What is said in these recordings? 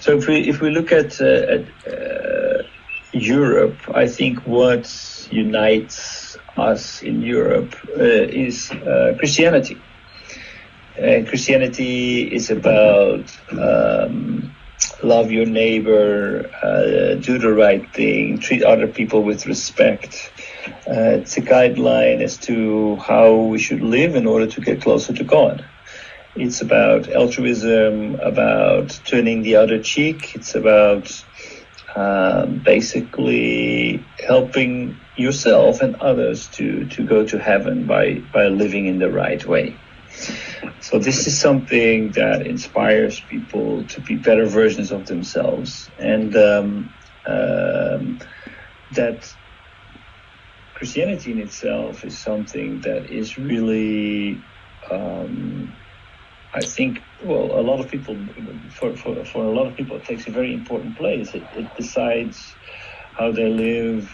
So if we look at Europe, I think what unites us in Europe is Christianity. Christianity is about love your neighbor, do the right thing, treat other people with respect. It's a guideline as to how we should live in order to get closer to God. It's about altruism, about turning the other cheek. It's about basically helping yourself and others to go to heaven by living in the right way. So this is something that inspires people to be better versions of themselves, and that Christianity in itself is something that is really I think, well, a lot of people, for a lot of people, it takes a very important place. It decides how they live,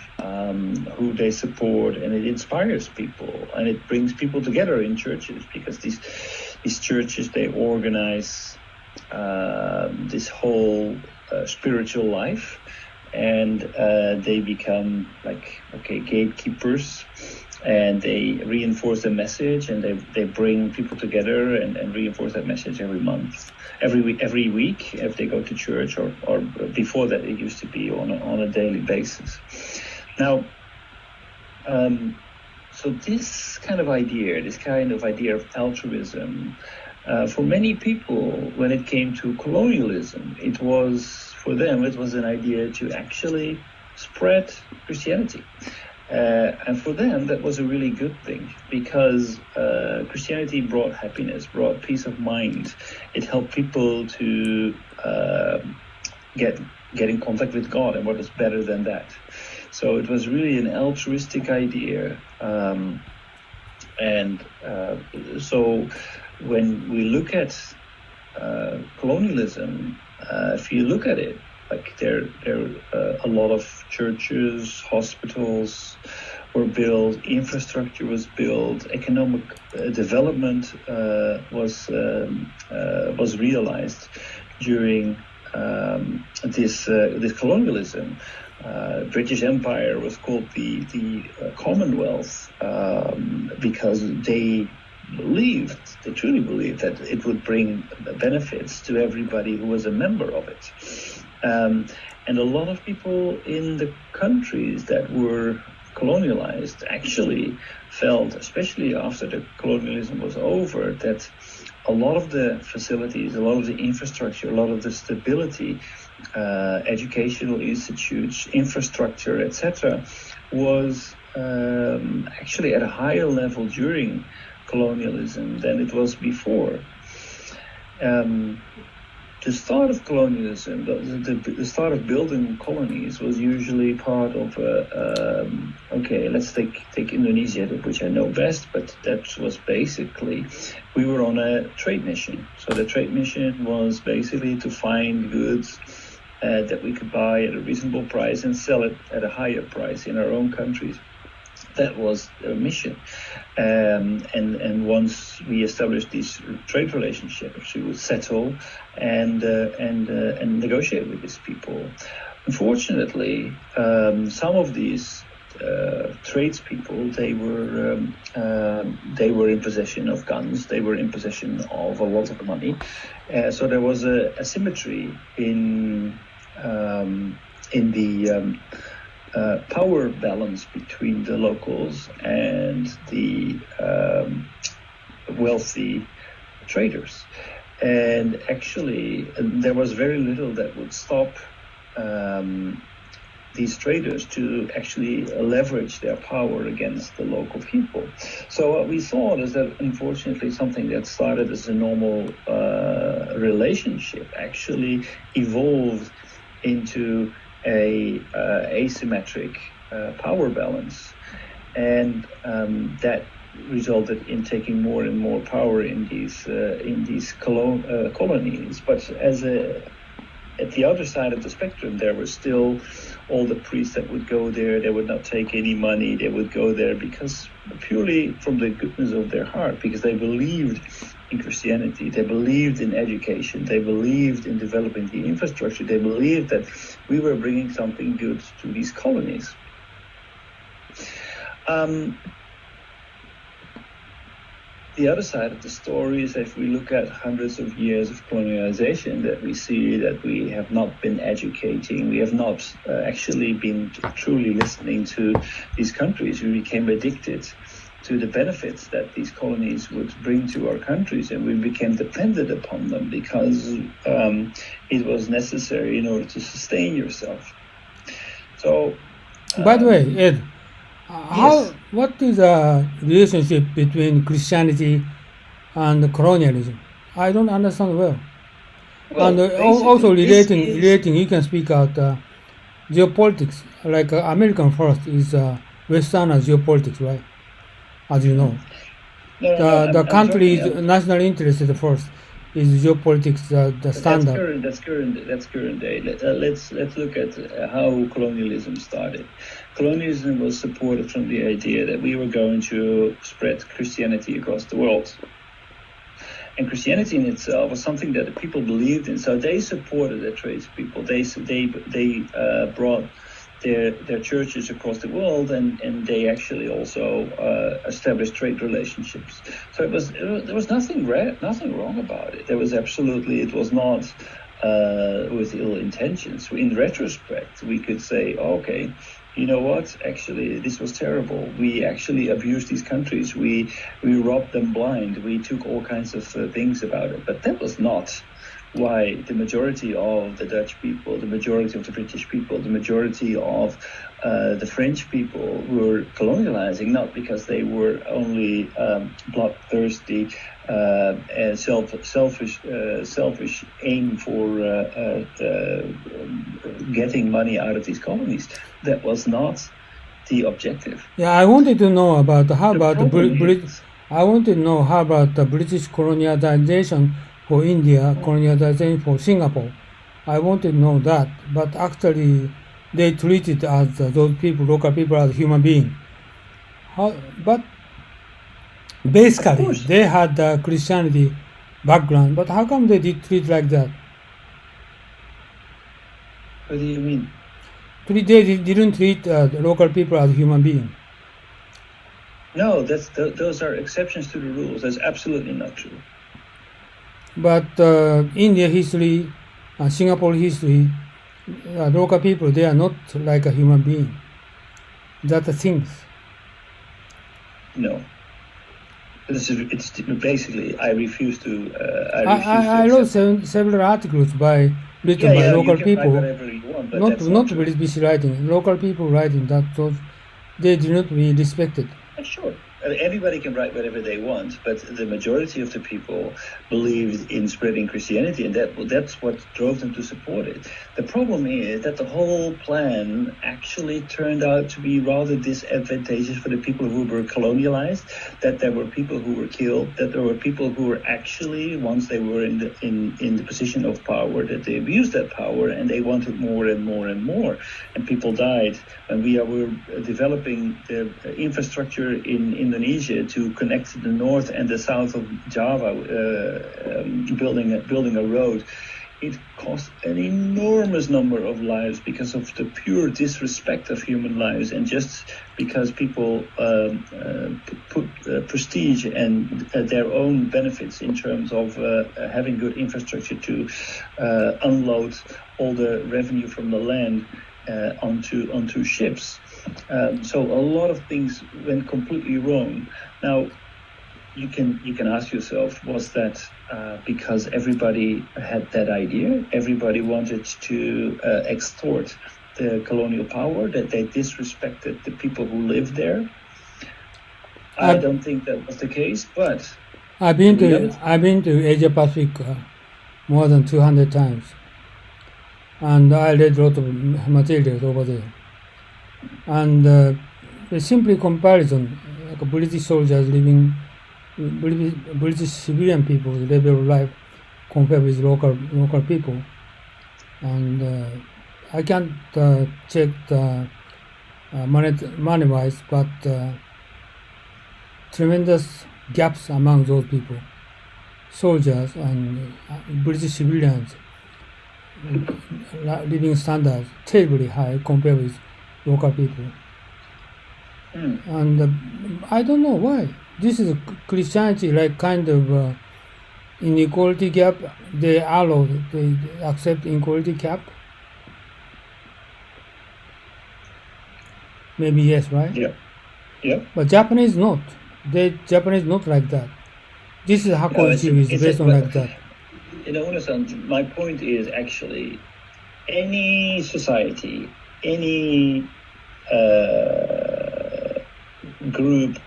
who they support, and it inspires people, and it brings people together in churches, because these churches, they organize this whole spiritual life, and they become like, gatekeepers. And they reinforce the message, and they bring people together and reinforce that message every month, every week, if they go to church, or before that it used to be on a daily basis. Now, so this kind of idea of altruism, for many people, when it came to colonialism, for them it was an idea to actually spread Christianity. And for them, that was a really good thing, because Christianity brought happiness, brought peace of mind. It helped people to get in contact with God, and what is better than that? So it was really an altruistic idea. So when we look at colonialism, if you look at it, like there a lot of churches, hospitals were built, infrastructure was built, economic development was realized during this colonialism. British Empire was called the Commonwealth because they truly believed that it would bring benefits to everybody who was a member of it. And a lot of people in the countries that were colonialized actually felt, especially after the colonialism was over, that a lot of the facilities, a lot of the infrastructure, a lot of the stability, educational institutes, infrastructure, etc., was actually at a higher level during colonialism than it was before. The start of colonialism, the start of building colonies, was usually part of let's take Indonesia, which I know best, but that was basically, we were on a trade mission. So the trade mission was basically to find goods that we could buy at a reasonable price and sell it at a higher price in our own countries. That was their mission. And once we established these trade relationships, we would settle and negotiate with these people. Unfortunately, some of these tradespeople, they were in possession of guns. They were in possession of a lot of money. So there was a asymmetry in the power balance between the locals and the wealthy traders. And actually, there was very little that would stop these traders to actually leverage their power against the local people. So what we saw is that, unfortunately, something that started as a normal relationship actually evolved into a asymmetric power balance, and that resulted in taking more and more power in these colonies. But at the other side of the spectrum, there were still all the priests that would go there. They would not take any money. They would go there because purely from the goodness of their heart, because they believed in Christianity. They believed in education. They believed in developing the infrastructure. They believed that we were bringing something good to these colonies. The other side of the story is if we look at hundreds of years of colonialization, that we see that we have not been educating, we have not actually been truly listening to these countries. We became addicted to the benefits that these colonies would bring to our countries, and we became dependent upon them because it was necessary in order to sustain yourself. So, By the way, Ed, yes. what is the relationship between Christianity and colonialism? I don't understand well. Well, And also basically, this is relating, you can speak out geopolitics. Like American first is Western geopolitics, right? As you know, no. the I'm talking. country's national interest at first is geopolitics, the That's standard. current. That's current day. Let's look at how colonialism started. Colonialism was supported from the idea that we were going to spread Christianity across the world, and Christianity in itself was something that the people believed in. So they supported the tradespeople. They brought their churches across the world, and they actually also established trade relationships. So there was nothing wrong about it. It was not with ill intentions. In retrospect, we could say, okay, you know what? Actually, this was terrible. We actually abused these countries. We robbed them blind. We took all kinds of things about it. But that was not why the majority of the Dutch people, the majority of the British people, the majority of the French people were colonializing, not because they were only bloodthirsty and selfish aim for getting money out of these colonies. That was not the objective. Yeah, I wanted to know about how The about the problem is, I wanted to know how about the British colonialization for India, colonialization for Singapore. I wanted to know that, but actually they treated as those people, local people, as human beings. But of basically course, they had the Christianity background. But how come they did treat like that? what do you mean? They didn't treat the local people as human beings. No, those are exceptions to the rules. That's absolutely not true. But India history, Singapore history, local people, they are not like a human being. That's the things. No. It's basically, I refuse to I wrote accept. several articles written by Yeah, you local can write people, whatever you want, but that's not not true. British writing, local people writing that those they did not be respected. Sure. Everybody can write whatever they want, but the majority of the people believed in spreading Christianity, and that's what drove them to support it. The problem is that the whole plan actually turned out to be rather disadvantageous for the people who were colonialized, that there were people who were killed, that there were people who were actually, once they were in the position of power, that they abused that power and they wanted more and more and more, and people died. And we were developing the infrastructure in Indonesia to connect the north and the south of Java, building a road. It cost an enormous number of lives because of the pure disrespect of human lives, and just because people put prestige and their own benefits in terms of having good infrastructure to unload all the revenue from the land onto ships. So a lot of things went completely wrong. Now, you can ask yourself, was that because everybody had that idea? Everybody wanted to extort the colonial power, that they disrespected the people who lived there? I I've, don't think that was the case, but I've the been to reality. I've been to Asia Pacific more than 200 times, and I read a lot of materials over there. And a simply comparison, like British soldiers living, British civilian people's level of life compared with local people, and I can't check the money wise, but tremendous gaps among those people. soldiers and British civilians living standards terribly high compared with local people. And I don't know why. This is Christianity, like kind of inequality gap. They accept inequality gap. Maybe yes, right? Yeah. But Japanese not. Japanese not like that. This is Hakoichi is based on like that. Una-san, my point is actually any society, any group,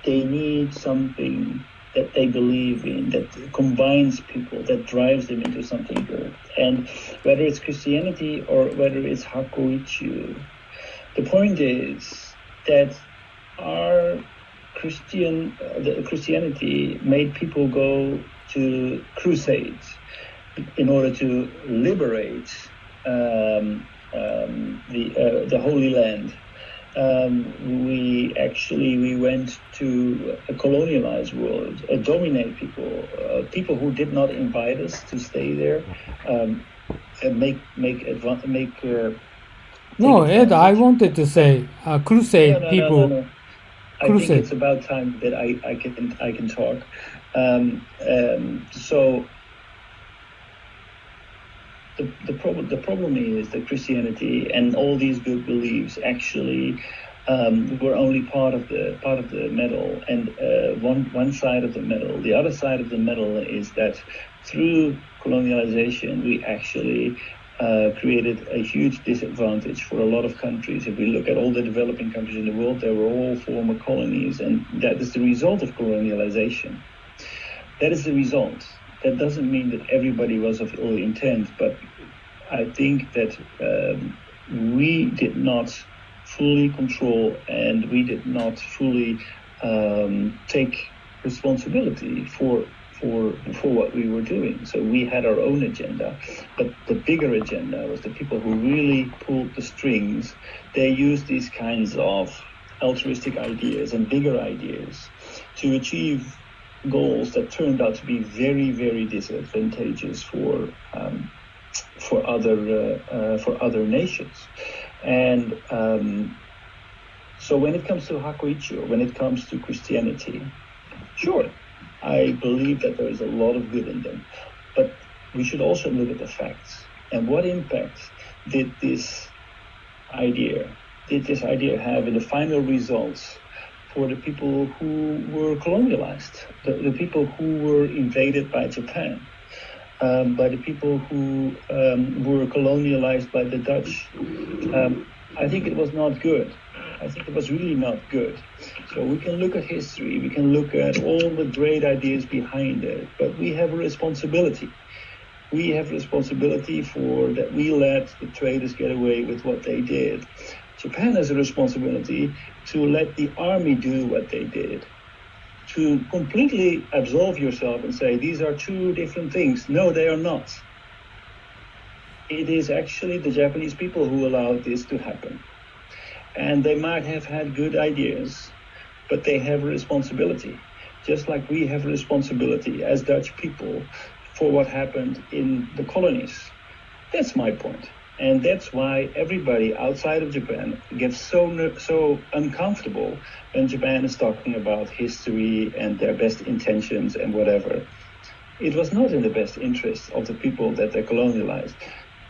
they need something that they believe in, that combines people, that drives them into something good. And whether it's Christianity or whether it's Hakoichi, the point is that our Christianity made people go to crusades in order to liberate the Holy Land. We went to a colonialized world, dominate people who did not invite us to stay there, and No, Ed, I wanted to say crusade people. No. I think it's about time that I can talk. So the problem is that Christianity and all these good beliefs actually were only part of the medal, and one side of the medal. The other side of the medal is that through colonialization we actually created a huge disadvantage for a lot of countries. If we look at all the developing countries in the world, they were all former colonies, and that is the result of colonialization. That is the result. That doesn't mean that everybody was of ill intent, but I think that we did not fully control and we did not fully take responsibility for what we were doing. So we had our own agenda, but the bigger agenda was the people who really pulled the strings. They used these kinds of altruistic ideas and bigger ideas to achieve goals that turned out to be very, very disadvantageous for other nations. And so when it comes to Hakoichi, when it comes to Christianity, sure, I believe that there is a lot of good in them, but we should also look at the facts. And what impact did this idea have in the final results for the people who were colonialized, the people who were invaded by Japan, by the people who were colonialized by the Dutch? I think it was not good. I think it was really not good. So we can look at history, we can look at all the great ideas behind it, but we have a responsibility. We have responsibility for that we let the traders get away with what they did. Japan has a responsibility to let the army do what they did. To completely absolve yourself and say, these are two different things. No, they are not. It is actually the Japanese people who allowed this to happen. And they might have had good ideas, but they have a responsibility. Just like we have a responsibility as Dutch people for what happened in the colonies. That's my point. And that's why everybody outside of Japan gets so uncomfortable when Japan is talking about history and their best intentions and whatever. It was not in the best interest of the people that they colonialized.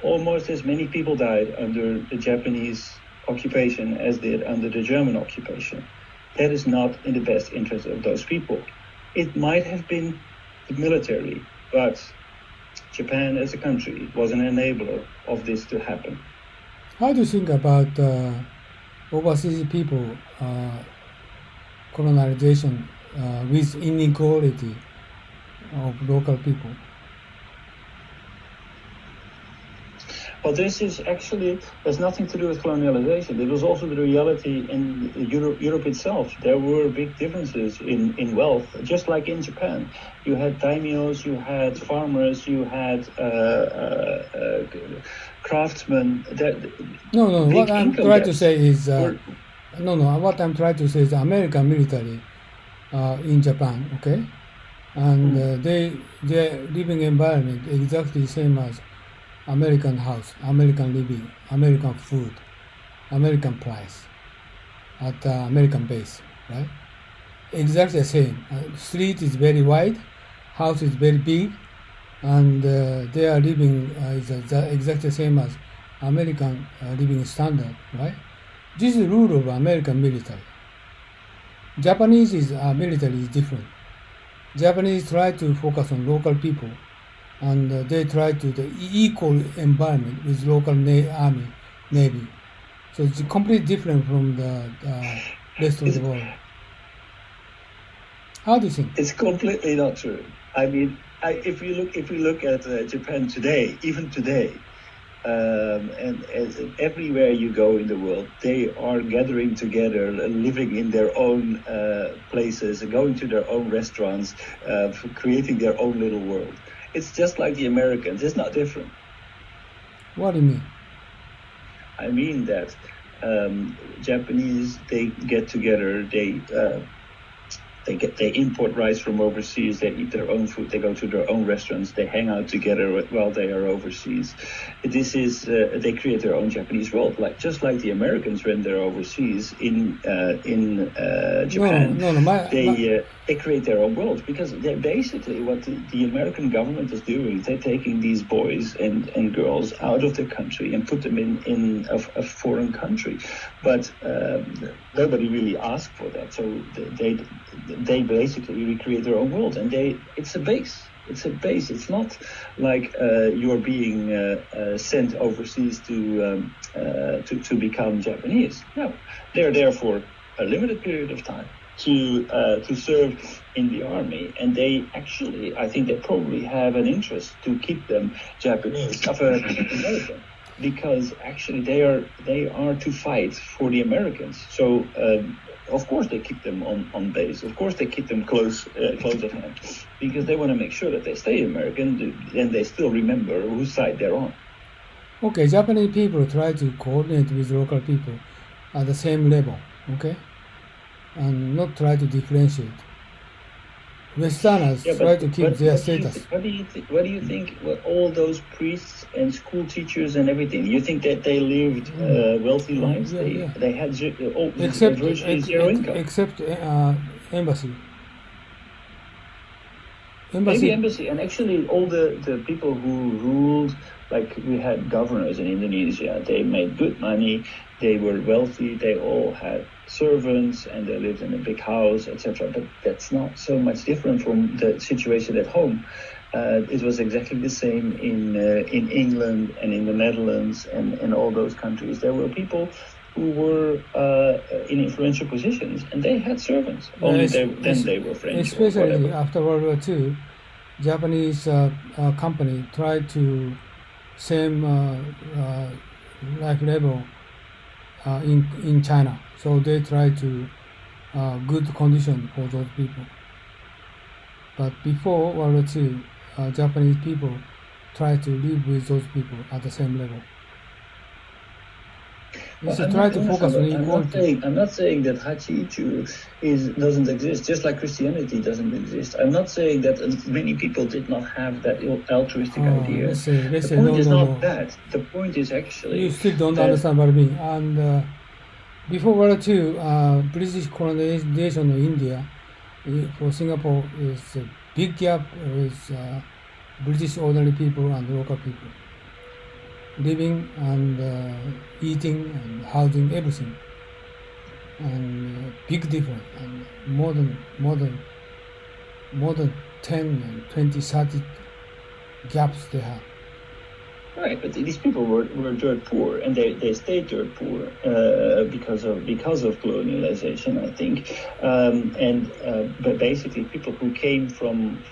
Almost as many people died under the Japanese occupation as did under the German occupation. That is not in the best interest of those people. It might have been the military, but Japan as a country was an enabler of this to happen. How do you think about overseas people colonization with inequality of local people? Well, this is actually, there's nothing to do with colonialization. It was also the reality in Europe itself. There were big differences in wealth, just like in Japan. You had daimyos, you had farmers, you had craftsmen. No. What I'm trying to say is, What I'm trying to say is American military in Japan, okay? and their living environment exactly same as American house, American living, American food, American price at American base, right? Exactly the same. Street is very wide, house is very big, and their living is exactly the same as American living standard, right? This is the rule of American military. Japanese military is different. Japanese try to focus on local people, and they try to the equal environment with local army, navy. So it's completely different from the rest of the world. How do you think? It's completely not true. I mean, if we look at Japan today, even today, and everywhere you go in the world, they are gathering together, living in their own places, going to their own restaurants, creating their own little world. It's just like the Americans. It's not different. What do you mean? I mean that Japanese, they get together, they import rice from overseas, they eat their own food, they go to their own restaurants, they hang out together while they are overseas. This is they create their own Japanese world, just like the Americans when they're overseas in Japan. They create their own world, because they're basically what the American government is doing. They're taking these boys and girls out of the country and put them in a foreign country, but nobody really asked for that. So they basically recreate their own world, and it's a base. It's a base. It's not like you're being sent overseas to become Japanese. No, they're there for a limited period of time to serve in the army, and they actually, I think they probably have an interest to keep them Japanese, American, because actually they are to fight for the Americans. So of course they keep them on base. Of course they keep them close at hand, because they want to make sure that they stay American and they still remember whose side they're on. Okay, Japanese people try to coordinate with local people at the same level, okay, and not try to differentiate. Westerners try to keep their status. What do you think? All those priests and school teachers and everything, you think that they lived wealthy lives? They had virtually zero income. Except embassy. Maybe embassy, and actually all the people who ruled, like we had governors in Indonesia, they made good money, they were wealthy, they all had servants, and they lived in a big house, etc. But that's not so much different from the situation at home. It was exactly the same in England and in the Netherlands and all those countries. There were people who were in influential positions, and they had servants. Only then they were French. Especially after World War II, Japanese company tried to same life level in China. So they try to good condition for those people. But before World War II, Japanese people try to live with those people at the same level. Try to focus on equality. I'm not saying that Hachi-Ichu doesn't exist, just like Christianity doesn't exist. I'm not saying that many people did not have that altruistic idea. The point is not that. The point is actually... You still don't understand what I mean. And before World War II, British colonization of India for Singapore is a big gap with British ordinary people and local people. Living and eating and housing, everything, and big difference, and more than 10 and 20, 30 gaps they have. Right, but these people were dirt poor, and they stayed dirt poor because of colonialization, I think, but basically people who came from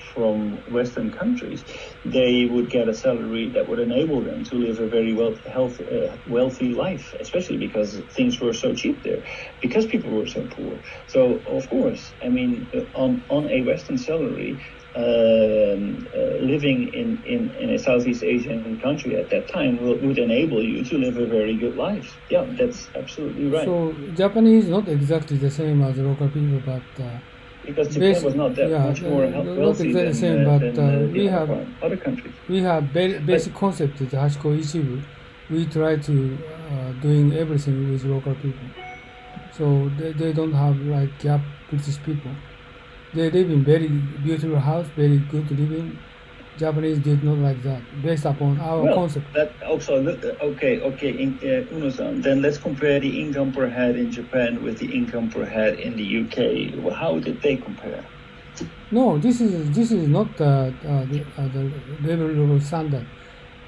Western countries, they would get a salary that would enable them to live a very wealthy life, especially because things were so cheap there, because people were so poor. So of course, I mean, on a Western salary, living in a Southeast Asian country at that time would enable you to live a very good life. Yeah, that's absolutely right. So Japanese not exactly the same as local people, but Because Japan was not that much more not wealthy exactly the same, than but we have other countries. we have basic concept at Hashiko Ichibu. We try to doing everything with local people. So they don't have like gap British people. They live in very beautiful house, very good living. Japanese did not like that, based upon our concept. That also okay. Uno-san, then let's compare the income per head in Japan with the income per head in the UK. Well, how did they compare? No, this is not the level of standard.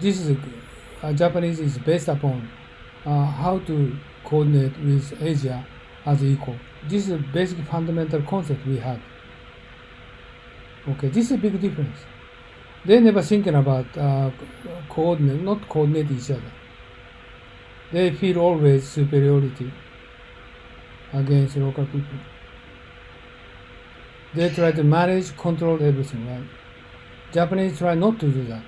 This is Japanese is based upon how to coordinate with Asia as equal. This is a basic fundamental concept we had. Okay, this is a big difference. They never thinking about not coordinate each other. They feel always superiority against local people. They try to manage, control everything, right? Japanese try not to do that.